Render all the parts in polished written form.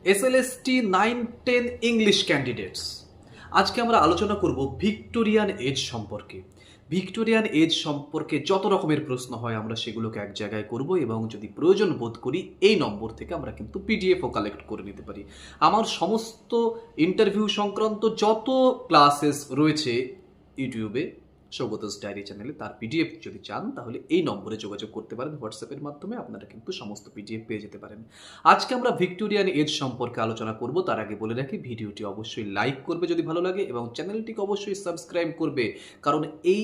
SLST 9-10 English candidates আজকে আমরা আলোচনা করব ভিক্টোরিয়ান এজ সম্পর্কে। ভিক্টোরিয়ান এজ সম্পর্কে যত রকমের প্রশ্ন হয় আমরা সেগুলোকে এক জায়গায় করব এবং যদি প্রয়োজন বোধ করি এই নম্বর থেকে আমরা কিন্তু পিডিএফও কালেক্ট করে নিতে পারি। আমার সমস্ত ইন্টারভিউ সংক্রান্ত যত ক্লাসেস রয়েছে ইউটিউবে সৌগতাস ডায়েরি চ্যানেলে, তার পিডিএফ যদি চান তাহলে এই নম্বরে যোগাযোগ করতে পারেন। হোয়াটসঅ্যাপের মাধ্যমে আপনারা কিন্তু সমস্ত পিডিএফ পেয়ে যেতে পারেন। আজকে আমরা ভিক্টোরিয়ান এজ সম্পর্কে আলোচনা করব। তার আগে বলে রাখি, ভিডিওটি অবশ্যই লাইক করবে যদি ভালো লাগে এবং চ্যানেলটিকে অবশ্যই সাবস্ক্রাইব করবে, কারণ এই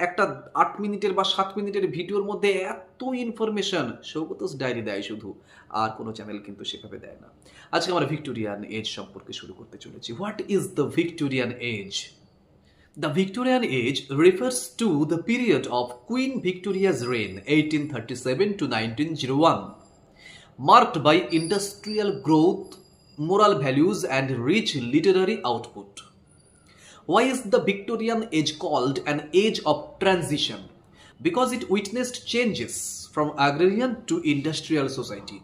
একটা 8 মিনিটের বা 7 মিনিটের ভিডিওর মধ্যে এত ইনফরমেশন সৌগতাস ডায়েরি দেয় শুধু, আর কোনো চ্যানেল কিন্তু সেভাবে দেয় না। আজকে আমরা ভিক্টোরিয়ান এজ সম্পর্কে শুরু করতে চলেছি। What is the Victorian age? The Victorian age refers to the period of Queen Victoria's reign 1837 to 1901, marked by industrial growth, moral values and rich literary output. Why is the Victorian age called an age of transition? Because it witnessed changes from agrarian to industrial society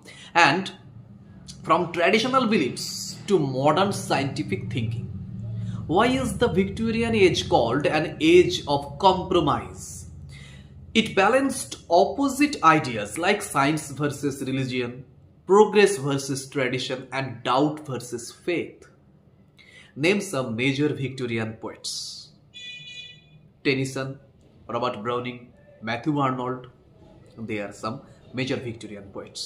and from traditional beliefs to modern scientific thinking. Why is the Victorian age called an age of compromise? It balanced opposite ideas like science versus religion, progress versus tradition, and doubt versus faith. Name some major Victorian poets. Tennyson, Robert Browning, Matthew Arnold. They are some major Victorian poets.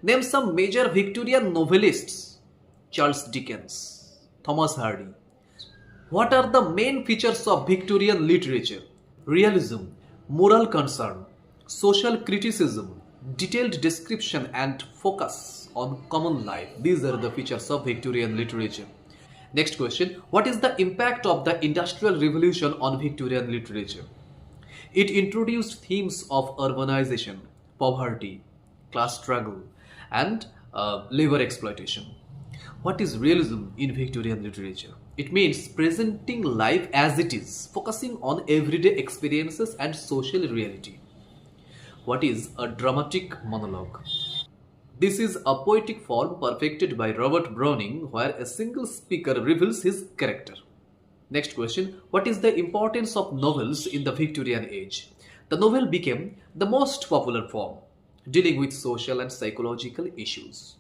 Name some major Victorian novelists. Charles Dickens, Thomas Hardy. What are the main features of Victorian literature? Realism, moral concern, social criticism, detailed description and focus on common life. These are the features of Victorian literature. Next question, what is the impact of the Industrial Revolution on Victorian literature? It introduced themes of urbanization, poverty, class struggle and labor exploitation. What is realism in Victorian literature? It means presenting life as it is, focusing on everyday experiences and social reality. What is a dramatic monologue? This is a poetic form perfected by Robert Browning where a single speaker reveals his character. Next question, what is the importance of novels in the Victorian age? The novel became the most popular form, dealing with social and psychological issues.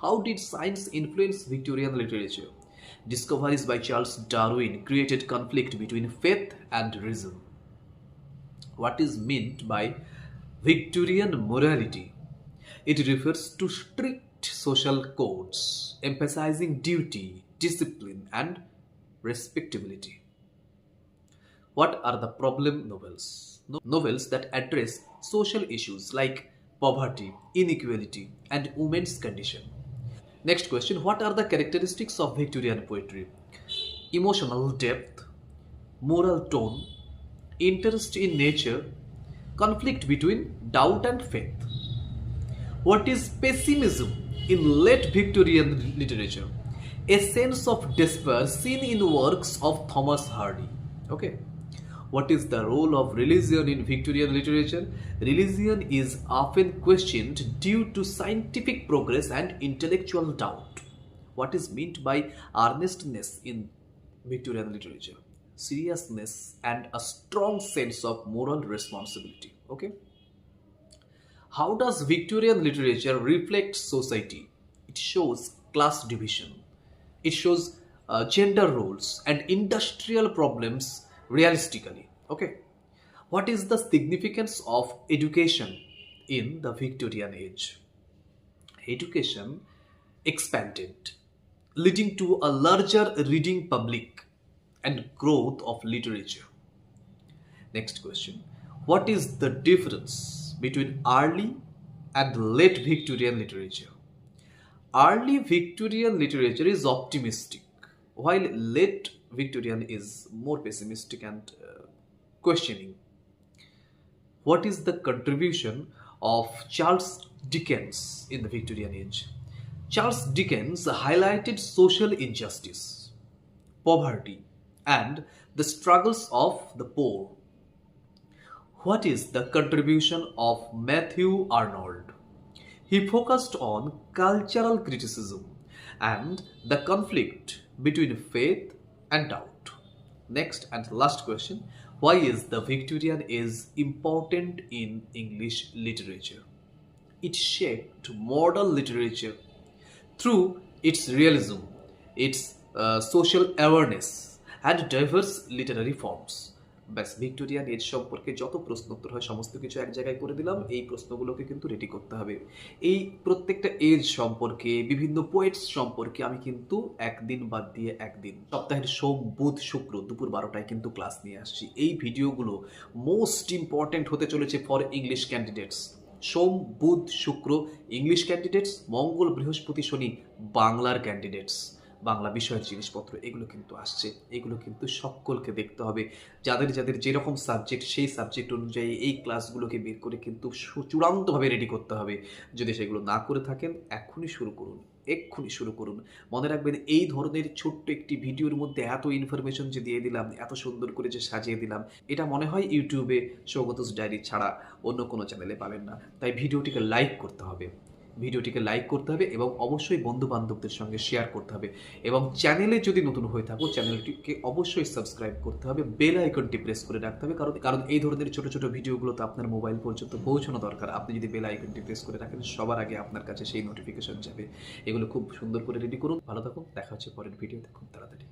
How did science influence Victorian literature? Discoveries by Charles Darwin created conflict between faith and reason. What is meant by Victorian morality? It refers to strict social codes, emphasizing duty, discipline, and respectability. What are the problem novels? Novels that address social issues like poverty, inequality, and women's condition. Next question, what are the characteristics of Victorian poetry? Emotional depth, moral tone, interest in nature, conflict between doubt and faith. What is pessimism in late Victorian literature? A sense of despair seen in works of Thomas Hardy. Okay. What is the role of religion in Victorian literature? Religion is often questioned due to scientific progress and intellectual doubt. What is meant by earnestness in Victorian literature? Seriousness and a strong sense of moral responsibility. Okay. How does Victorian literature reflect society? It shows class division. It shows gender roles and industrial problems realistically. Okay. What is the significance of education in the Victorian age? Education expanded, leading to a larger reading public and growth of literature. Next question, what is the difference between early and late Victorian literature? Early Victorian literature is optimistic, while late Victorian is more pessimistic and questioning. What is the contribution of Charles Dickens in the Victorian age? Charles Dickens highlighted social injustice, poverty, and the struggles of the poor. What is the contribution of Matthew Arnold? He focused on cultural criticism and the conflict between faith and doubt. Next and last question, why is the Victorian age important in English literature? It shaped modern literature through its realism, its social awareness, and diverse literary forms. ব্যাস Victorian age সম্পর্কে যত প্রশ্ন উত্তর হয় সমস্ত কিছু এক জায়গায় করে দিলাম। এই প্রশ্নগুলোকে কিন্তু রেডি করতে হবে। এই প্রত্যেকটা এজ সম্পর্কে, বিভিন্ন পোয়েটস সম্পর্কে আমি কিন্তু একদিন বাদ দিয়ে একদিন, সপ্তাহের সোম, বুধ, শুক্র দুপুর 12টায় কিন্তু ক্লাস নিয়ে আসছি। এই ভিডিওগুলো মোস্ট ইম্পর্ট্যান্ট হতে চলেছে ফর ইংলিশ ক্যান্ডিডেটস। সোম, বুধ, শুক্র ইংলিশ ক্যান্ডিডেটস, মঙ্গল, বৃহস্পতি, শনি বাংলার ক্যান্ডিডেটস। বাংলা বিষয়ের জিনিসপত্র এগুলো কিন্তু আসছে, এগুলো কিন্তু সকলকে দেখতে হবে। যাদের যাদের যেরকম সাবজেক্ট, সেই সাবজেক্ট অনুযায়ী এই ক্লাসগুলোকে বের করে কিন্তু চূড়ান্তভাবে রেডি করতে হবে। যদি সেগুলো না করে থাকেন এক্ষুনি শুরু করুন, এক্ষুনি শুরু করুন। মনে রাখবেন, এই ধরনের ছোট্ট একটি ভিডিওর মধ্যে এত ইনফরমেশন যে দিয়ে দিলাম, এত সুন্দর করে যে সাজিয়ে দিলাম, এটা মনে হয় ইউটিউবে সৌগতস ডায়েরি ছাড়া অন্য কোনো চ্যানেলে পাবেন না। তাই ভিডিওটিকে লাইক করতে হবে, ভিডিওটিকে লাইক করতে হবে এবং অবশ্যই বন্ধু বান্ধবদের সঙ্গে শেয়ার করতে হবে। এবং চ্যানেলে যদি নতুন হয়ে থাকো, চ্যানেলটিকে অবশ্যই সাবস্ক্রাইব করতে হবে, বেল আইকনটি প্রেস করে রাখতে হবে। কারণ এই ধরনের ছোট ছোট ভিডিওগুলো তো আপনার মোবাইল পর্যন্ত পৌঁছানো দরকার। আপনি যদি বেল আইকনটি প্রেস করে রাখেন, সবার আগে আপনার কাছে সেই নোটিফিকেশন যাবে। এগুলো খুব সুন্দর করে রেডি করুন। ভালো থাকুন, দেখা হচ্ছে পরের ভিডিওতে খুব তাড়াতাড়ি।